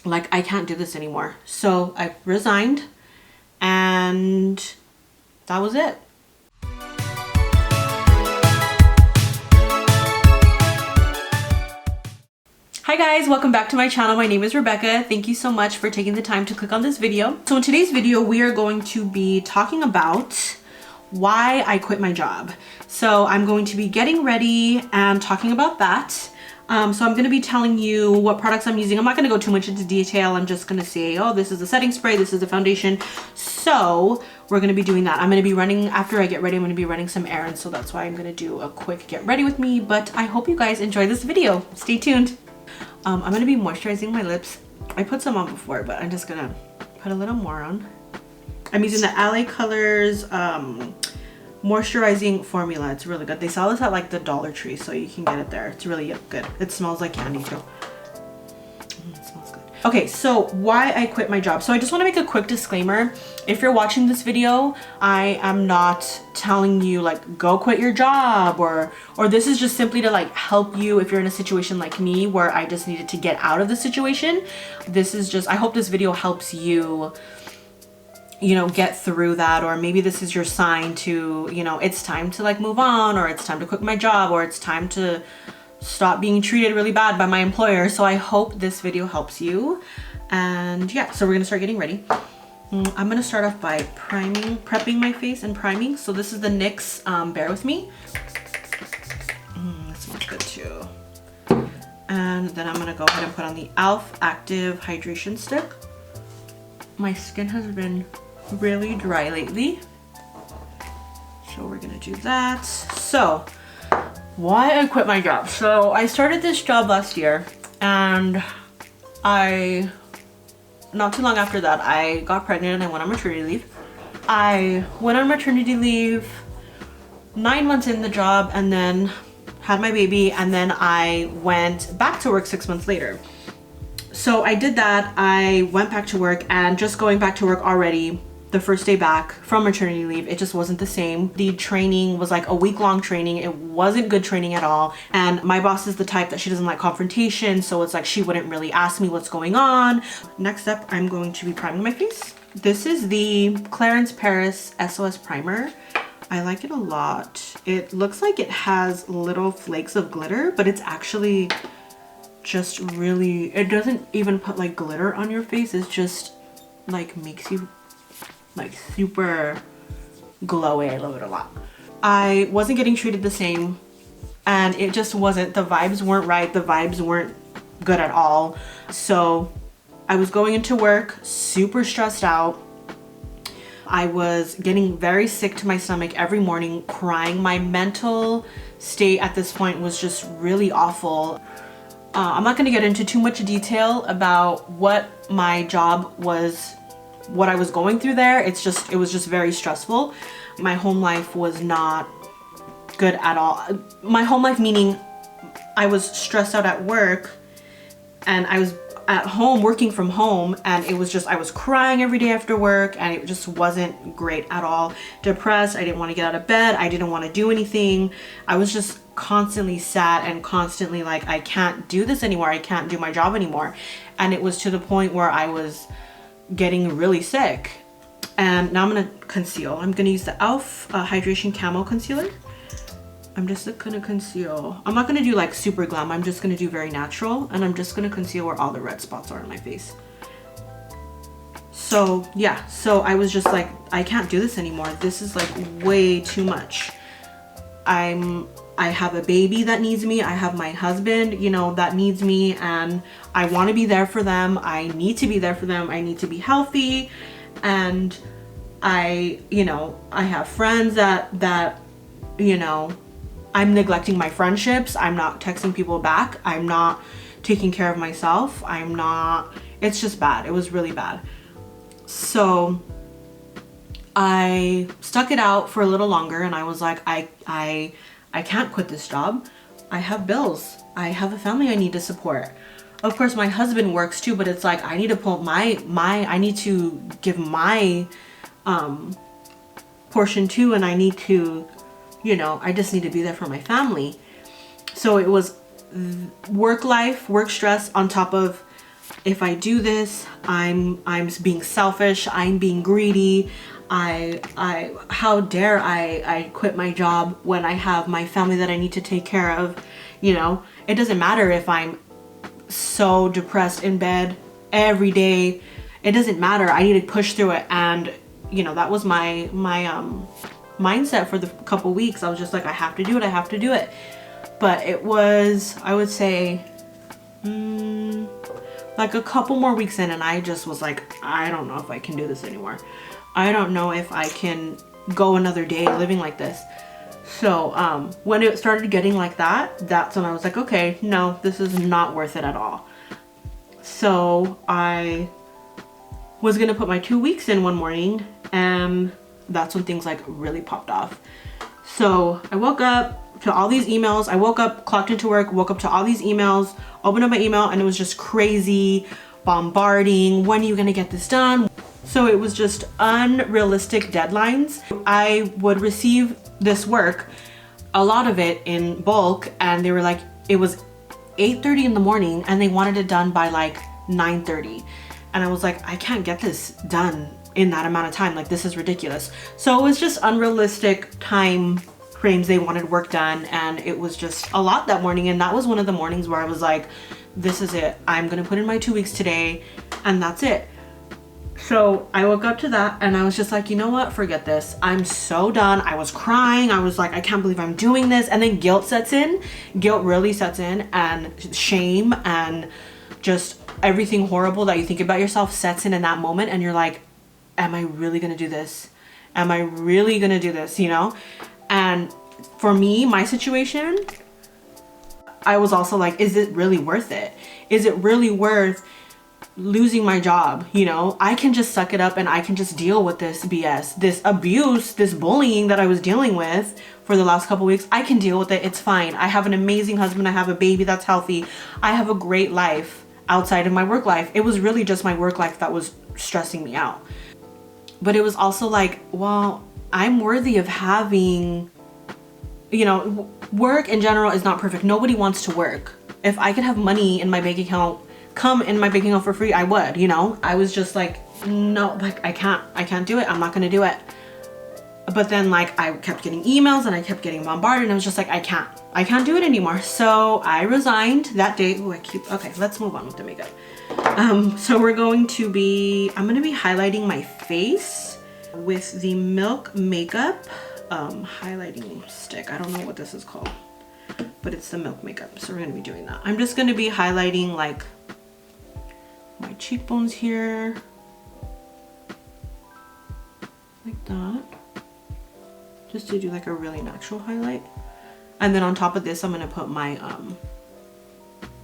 like, I can't do this anymore. So I resigned, and that was it. Hi guys, welcome back to my channel. My name is Rebecca. Thank you so much for taking the time to click on this video. So in today's video, we are going to be talking about why I quit my job. So I'm going to be getting ready and talking about that. So I'm going to be telling you what products I'm using. I'm not going to go too much into detail. I'm just going to say, oh, this is a setting spray, this is a foundation. So we're going to be doing that. I'm going to be running, after I get ready, I'm going to be running some errands. So that's why I'm going to do a quick get ready with me. But I hope you guys enjoy this video. Stay tuned. I'm going to be moisturizing my lips. I put some on before, but I'm just going to put a little more on. I'm using the LA Colors moisturizing formula. It's really good. They sell this at like the Dollar Tree, so you can get it there. It's really good. It smells like candy too. It smells good. Okay, so why I quit my job. So I just want to make a quick disclaimer. If you're watching this video, I am not telling you like go quit your job, or this is just simply to like help you if you're in a situation like me where I just needed to get out of the situation. This is just, I hope this video helps you, you know, get through that, or maybe this is your sign to, you know, it's time to like move on, or it's time to quit my job, or it's time to stop being treated really bad by my employer. So I hope this video helps you. And yeah, so we're gonna start getting ready. I'm gonna start off by prepping my face and priming. So this is the NYX Bear With Me. That smells good too. And then I'm gonna go ahead and put on the e.l.f. Active Hydration Stick. My skin has been really dry lately, so we're gonna do that. So why I quit my job. So I started this job last year, and not too long after that I got pregnant and I went on maternity leave. I went on maternity leave 9 months in the job, and then had my baby, and then I went back to work 6 months later. So I did that. I went back to work, and just going back to work already, the first day back from maternity leave, it just wasn't the same. The training was like a week-long training. It wasn't good training at all. And my boss is the type that she doesn't like confrontation. So it's like she wouldn't really ask me what's going on. Next up, I'm going to be priming my face. This is the Clarins Paris SOS Primer. I like it a lot. It looks like it has little flakes of glitter, but it's actually just really, it doesn't even put like glitter on your face. It's just like makes you like super glowy. I love it a lot. I wasn't getting treated the same, and it just wasn't, the vibes weren't right. The vibes weren't good at all. So I was going into work super stressed out. I was getting very sick to my stomach every morning, crying. My mental state at this point was just really awful. I'm not going to get into too much detail about what my job was, what I was going through there. It was just very stressful. My home life was not good at all. My home life meaning I was stressed out at work, and I was at home working from home, and it was just, I was crying every day after work, and it just wasn't great at all. Depressed. I didn't want to get out of bed. I didn't want to do anything. I was just constantly sad and constantly like, I can't do this anymore. I can't do my job anymore. And it was to the point where I was getting really sick. And now I'm gonna conceal. I'm gonna use the e.l.f. Hydration Camo Concealer. I'm just gonna conceal. I'm not gonna do like super glam. I'm just gonna do very natural, and I'm just gonna conceal where all the red spots are on my face. So yeah, so I was just like, I can't do this anymore. This is like way too much. I have a baby that needs me. I have my husband, you know, that needs me, and I want to be there for them. I need to be there for them. I need to be healthy. And you know, I have friends that, you know, I'm neglecting my friendships. I'm not texting people back. I'm not taking care of myself. It's just bad. It was really bad. So I stuck it out for a little longer, and I was like, I can't quit this job. I have bills. I have a family I need to support. Of course, my husband works too, but it's like, I need to pull I need to give my portion too, and I need to, you know, I just need to be there for my family. So it was work life, work stress on top of if I do this, I'm being selfish, I'm being greedy. How dare I quit my job when I have my family that I need to take care of, you know? It doesn't matter if I'm so depressed in bed every day. It doesn't matter. I need to push through it. And, you know, that was my mindset for the couple weeks. I was just like, I have to do it. I have to do it. But it was, I would say, like a couple more weeks in, and I just was like, I don't know if I can do this anymore. I don't know if I can go another day living like this. So when it started getting like that, that's when I was like, okay, no, this is not worth it at all. So I was gonna put my 2 weeks in one morning, and that's when things like really popped off. So I woke up to all these emails. I woke up, clocked into work, woke up to all these emails, opened up my email, and it was just crazy, bombarding. When are you gonna get this done? So it was just unrealistic deadlines. I would receive this work, a lot of it in bulk, and they were like, it was 8:30 in the morning and they wanted it done by like 9:30. And I was like, I can't get this done in that amount of time. Like, this is ridiculous. So it was just unrealistic time frames. They wanted work done, and it was just a lot that morning. And that was one of the mornings where I was like, this is it. I'm gonna put in my 2 weeks today, and that's it. So I woke up to that, and I was just like, you know what? Forget this. I'm so done. I was crying. I was like, I can't believe I'm doing this. And then guilt sets in. Guilt really sets in, and shame, and just everything horrible that you think about yourself sets in that moment. And you're like, am I really gonna do this? Am I really gonna do this, you know? And for me, my situation, I was also like, is it really worth it? Is it really worth losing my job? You know, I can just suck it up and I can just deal with this BS, this abuse, this bullying that I was dealing with for the last couple weeks. I can deal with it. It's fine. I have an amazing husband. I have a baby that's healthy. I have a great life outside of my work life. It was really just my work life that was stressing me out. But it was also like, well, I'm worthy of having, you know, work in general is not perfect. Nobody wants to work. If I could have money in my bank account, come in my bank account for free, I would, you know? I was just like, no, like, I can't do it. I'm not gonna do it. But then like I kept getting emails and I kept getting bombarded, and I was just like, I can't do it anymore. So I resigned that day. Ooh, okay, let's move on with the makeup. So I'm gonna be highlighting my face with the Milk Makeup highlighting stick. I don't know what this is called, but it's the Milk Makeup. So we're gonna be doing that. I'm just gonna be highlighting like my cheekbones here, like that, just to do like a really natural highlight. And then on top of this, I'm gonna put my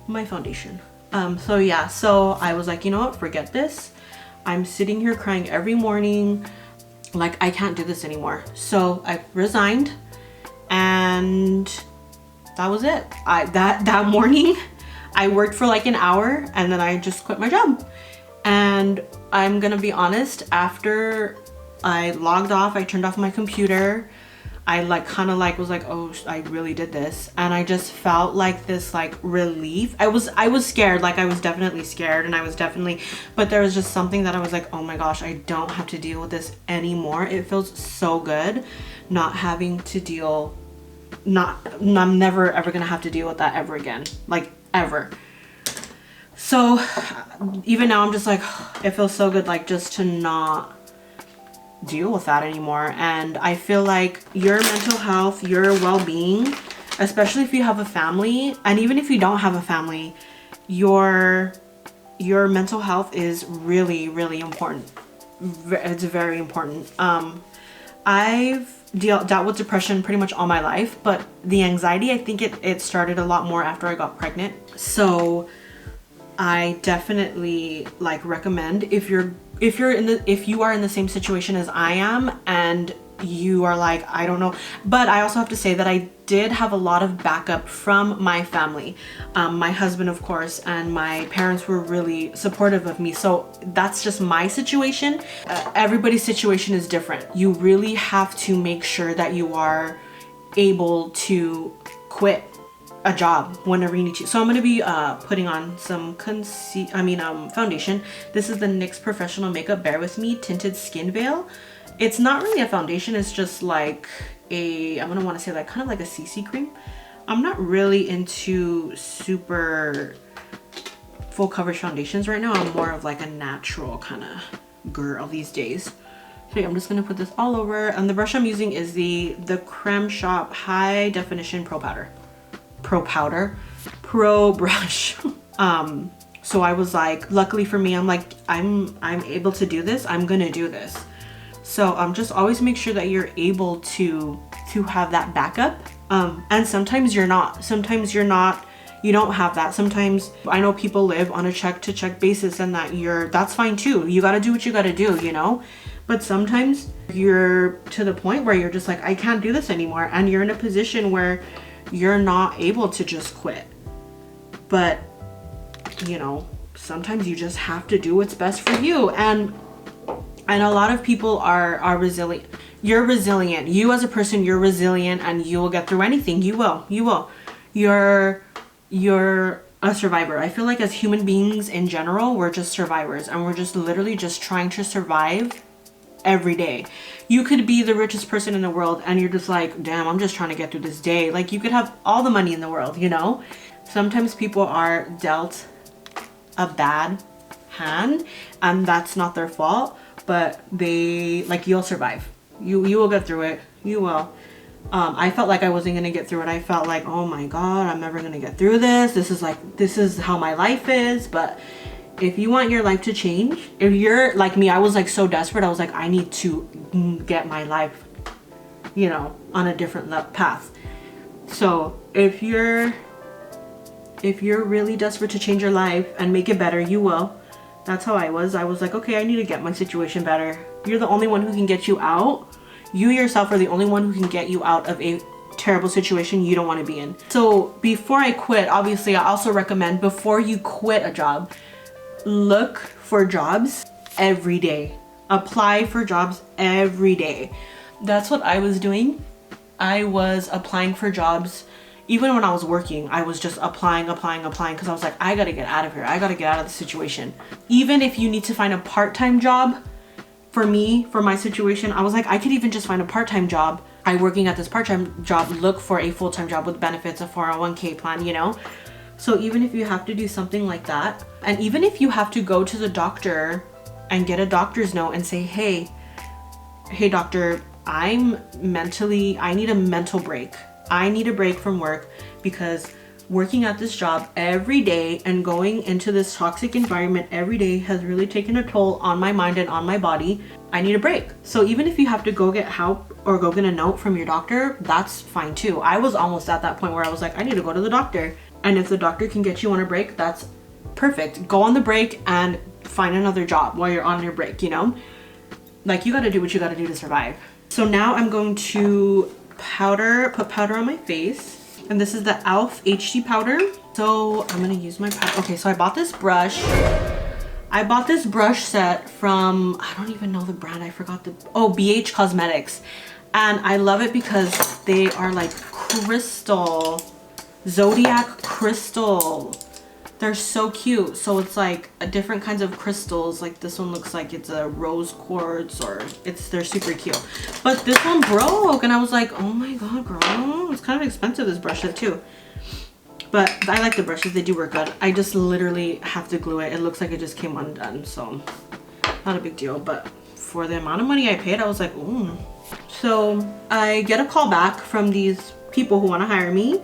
my foundation. So yeah, so I was like, you know what, forget this. I'm sitting here crying every morning, like I can't do this anymore. So I resigned, and that was it. That morning I worked for like an hour, and then I just quit my job. And I'm gonna be honest, after I logged off, I turned off my computer, I like kind of like was like, oh, I really did this. And I just felt like this like relief. I was scared, like I was definitely scared, and I was definitely, but there was just something that I was like, oh my gosh, I don't have to deal with this anymore. It feels so good not having to deal, I'm never ever gonna have to deal with that ever again, like ever. So even now I'm just like, it feels so good, like just to not deal with that anymore. And I feel like your mental health, your well-being, especially if you have a family, and even if you don't have a family, your mental health is really, really important. It's very important. I've dealt with depression pretty much all my life, but the anxiety, I think it started a lot more after I got pregnant. So I definitely like recommend, if you are in the same situation as I am, and you are like, I don't know. But I also have to say that I did have a lot of backup from my family. My husband, of course, and my parents were really supportive of me. So that's just my situation. Everybody's situation is different. You really have to make sure that you are able to quit a job whenever you need to. So I'm gonna be putting on some foundation. This is the NYX Professional Makeup Bear With Me Tinted Skin Veil. It's not really a foundation, it's just like I'm gonna want to say like kind of like a CC cream. I'm not really into super full coverage foundations right now. I'm more of like a natural kind of girl these days. So yeah, I'm just gonna put this all over, and the brush I'm using is the Creme Shop High Definition Pro Brush. So I was like, luckily for me, I'm like, I'm able to do this. I'm gonna do this. So just always make sure that you're able to have that backup. And sometimes you're not. Sometimes you're not. You don't have that. Sometimes I know people live on a check to check basis, and that's fine too. You gotta do what you gotta do, you know? But sometimes you're to the point where you're just like, I can't do this anymore. And you're in a position where you're not able to just quit. But, you know, sometimes you just have to do what's best for you. And a lot of people are resilient. You're resilient. You as a person, you're resilient, and you will get through anything. You will. You're a survivor. I feel like as human beings in general, we're just survivors, and we're just literally just trying to survive every day. You could be the richest person in the world and you're just like, damn, I'm just trying to get through this day. Like, you could have all the money in the world, you know? Sometimes people are dealt a bad hand, and that's not their fault, but you'll survive. You will get through it. You will. I felt like I wasn't gonna get through it. I felt like, oh my god, I'm never gonna get through this. This is how my life is. But if you want your life to change, if you're like me, I was like so desperate. I was like, I need to get my life, you know, on a different path. So if you're really desperate to change your life and make it better, you will. That's how I was. I was like, okay, I need to get my situation better. You're the only one who can get you out. You yourself are the only one who can get you out of a terrible situation you don't want to be in. So before I quit, obviously I also recommend, before you quit a job, look for jobs every day. Apply for jobs every day. That's what I was doing. I was applying for jobs. Even when I was working, I was just applying because I was like, I gotta get out of here. I gotta get out of the situation. Even if you need to find a part-time job, for me, for my situation, I was like, I could even just find a part-time job. I working at this part-time job, look for a full-time job with benefits, a 401k plan, you know? So even if you have to do something like that, and even if you have to go to the doctor and get a doctor's note and say, hey doctor, I need a mental break. I need a break from work because working at this job every day and going into this toxic environment every day has really taken a toll on my mind and on my body. I need a break. So even if you have to go get help or go get a note from your doctor, that's fine too. I was almost at that point where I was like, I need to go to the doctor. And if the doctor can get you on a break, that's perfect. Go on the break and find another job while you're on your break, you know? Like, you gotta do what you gotta do to survive. So now I'm going to put powder on my face. And this is the e.l.f. HD powder. So I'm gonna use my powder. Okay, so I bought this brush. I bought this brush set from, I don't even know the brand. I forgot BH Cosmetics. And I love it because they are like crystal, zodiac crystal. They're so cute. So it's like different kinds of crystals. Like this one looks like it's a rose quartz, or they're super cute. But this one broke and I was like, oh my god, girl, it's kind of expensive, this brush set too. But I like the brushes, they do work good. I just literally have to glue it. It looks like it just came undone, so not a big deal. But for the amount of money I paid, I was like, ooh. So I get a call back from these people who want to hire me,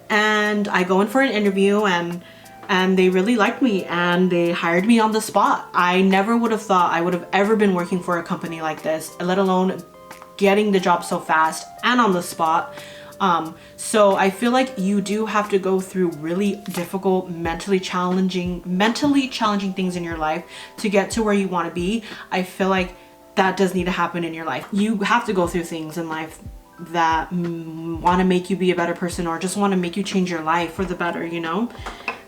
and I go in for an interview, and they really liked me and they hired me on the spot. I never would have thought I would have ever been working for a company like this, let alone getting the job so fast and on the spot. So I feel like you do have to go through really difficult, mentally challenging things in your life to get to where you want to be. I feel like that does need to happen in your life. You have to go through things in life that want to make you be a better person, or just want to make you change your life for the better, you know?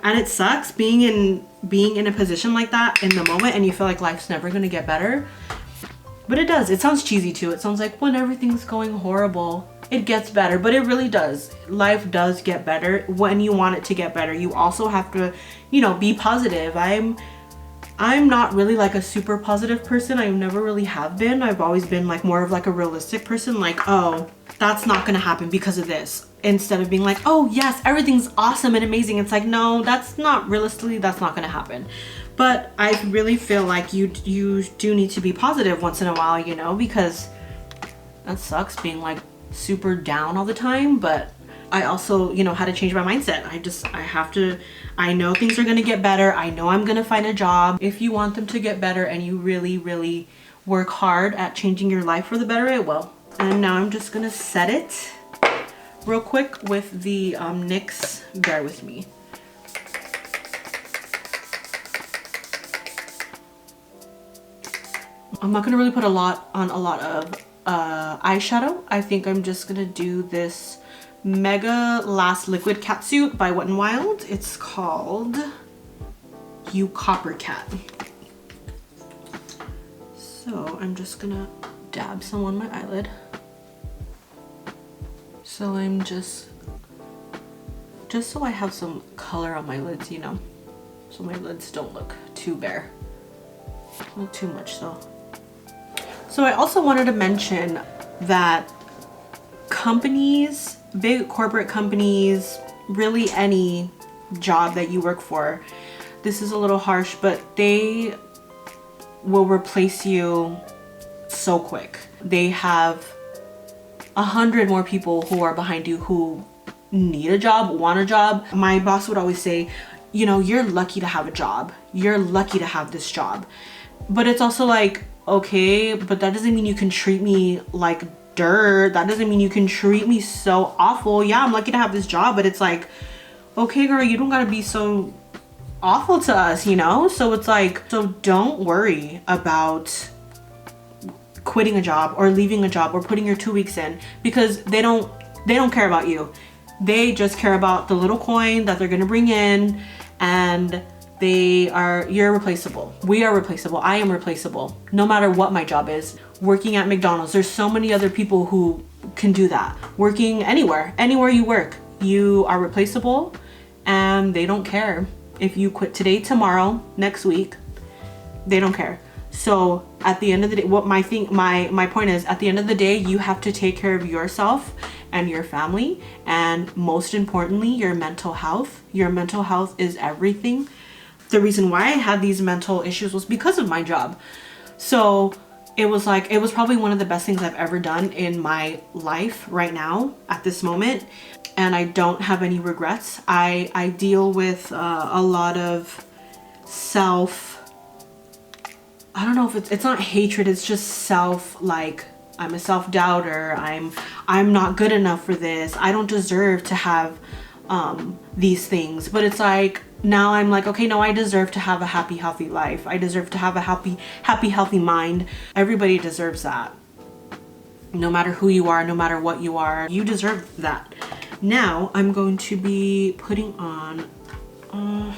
And it sucks being in a position like that in the moment, and you feel like life's never gonna get better. But it does. It sounds cheesy too. It sounds like when everything's going horrible, it gets better, but it really does. Life does get better when you want it to get better. You also have to, you know, be positive. I'm not really like a super positive person. I never really have been. I've always been like more of like a realistic person, like, oh, that's not gonna happen because of this, instead of being like, oh yes, everything's awesome and amazing. It's like, no, that's not, realistically, that's not gonna happen. But I really feel like you do need to be positive once in a while, you know, because that sucks being like super down all the time. But I also, you know, had to change my mindset. I know things are gonna get better. I know I'm gonna find a job. If you want them to get better and you really, really work hard at changing your life for the better, it will. And now I'm just gonna set it real quick with the NYX Bear With Me. I'm not gonna really put a lot of eyeshadow. I think I'm just gonna do this Mega Last Liquid Catsuit by Wet n Wild. It's called You Copper Cat. So I'm just gonna dab some on my eyelid. So I'm just so I have some color on my lids, you know, so my lids don't look too bare, not too much though. So I also wanted to mention that companies, big corporate companies, really any job that you work for, this is a little harsh, but they will replace you so quick. They have 100 more people who are behind you who need a job, want a job. My boss would always say, you know, you're lucky to have a job. You're lucky to have this job. But it's also like, okay, but that doesn't mean you can treat me like dirt. That doesn't mean you can treat me so awful. Yeah, I'm lucky to have this job, but it's like, okay, girl, you don't gotta be so awful to us, you know? So it's like, so don't worry about quitting a job or leaving a job or putting your 2 weeks in, because they don't care about you. They just care about the little coin that they're gonna bring in, and you're replaceable. We are replaceable. I am replaceable. No matter what my job is. Working at McDonald's, there's so many other people who can do that. Working anywhere you work, you are replaceable, and they don't care. If you quit today, tomorrow, next week, they don't care. So at the end of the day, what my point is, at the end of the day, you have to take care of yourself and your family, and most importantly, your mental health. Your mental health is everything. The reason why I had these mental issues was because of my job. So it was probably one of the best things I've ever done in my life right now at this moment. And I don't have any regrets. I deal with a lot of I don't know if it's not hatred, it's just like, I'm a self-doubter. I'm not good enough for this. I don't deserve to have these things. But it's like, now I'm like, okay, no, I deserve to have a happy, healthy life. I deserve to have a happy, healthy mind. Everybody deserves that. No matter who you are, no matter what you are, you deserve that. Now I'm going to be putting on, I'm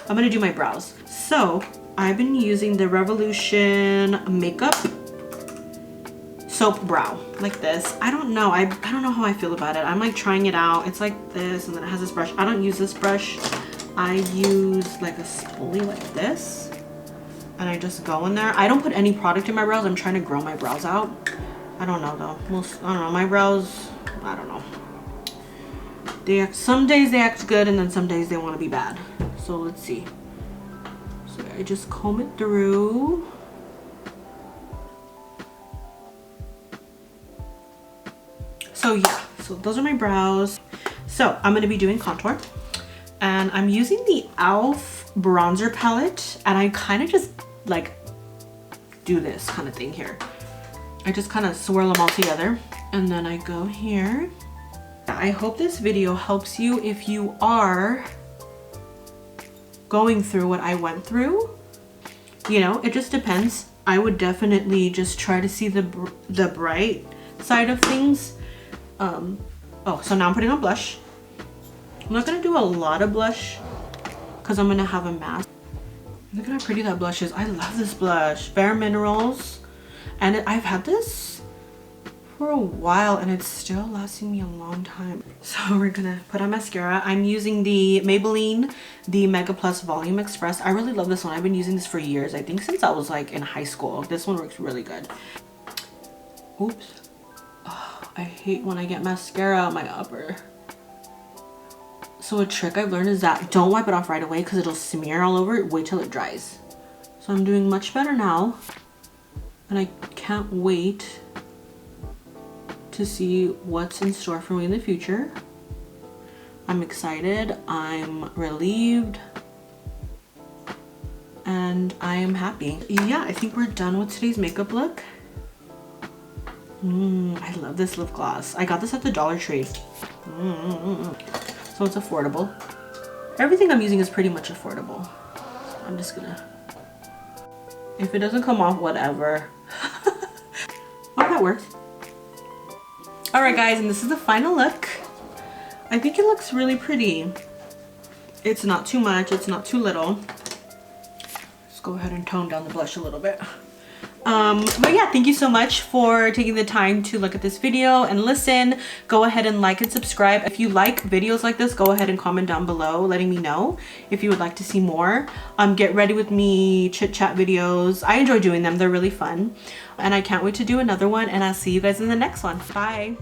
gonna do my brows. So I've been using the Revolution Makeup Soap Brow, like this. I don't know how I feel about it. I'm like trying it out. It's like this, and then it has this brush. I don't use this brush. I use like a spoolie like this, and I just go in there. I don't put any product in my brows. I'm trying to grow my brows out. I don't know though. I don't know. My brows, I don't know. Some days they act good, and then some days they want to be bad. So let's see. So I just comb it through. So yeah, so those are my brows. So I'm going to be doing contour, and I'm using the e.l.f. bronzer palette, and I kind of just like do this kind of thing here. I just kind of swirl them all together, and then I go here. I hope this video helps you if you are going through what I went through. You know, it just depends. I would definitely just try to see the bright side of things. Oh, so now I'm putting on blush. I'm not gonna do a lot of blush because I'm gonna have a mask. Look at how pretty that blush is. I love this blush. Bare Minerals. And I've had this for a while and it's still lasting me a long time. So we're gonna put on mascara. I'm using the Maybelline, the Mega Plus Volume Express. I really love this one. I've been using this for years. I think since I was like in high school. This one works really good. Oops. Oh, I hate when I get mascara on my upper. So a trick I've learned is that don't wipe it off right away because it'll smear all over it. Wait till it dries. So I'm doing much better now. And I can't wait to see what's in store for me in the future. I'm excited, I'm relieved, and I am happy. Yeah, I think we're done with today's makeup look. I love this lip gloss. I got this at the Dollar Tree. So it's affordable. Everything I'm using is pretty much affordable. I'm just gonna, if it doesn't come off, whatever. Oh, that worked. All right guys, and this is the final look. I think it looks really pretty. It's not too much, it's not too little. Let's go ahead and tone down the blush a little bit. But yeah, thank you so much for taking the time to look at this video and listen. Go ahead and like and subscribe. If you like videos like this, go ahead and comment down below letting me know if you would like to see more. Get ready with me chit chat videos. I enjoy doing them, they're really fun. And I can't wait to do another one, and I'll see you guys in the next one. Bye.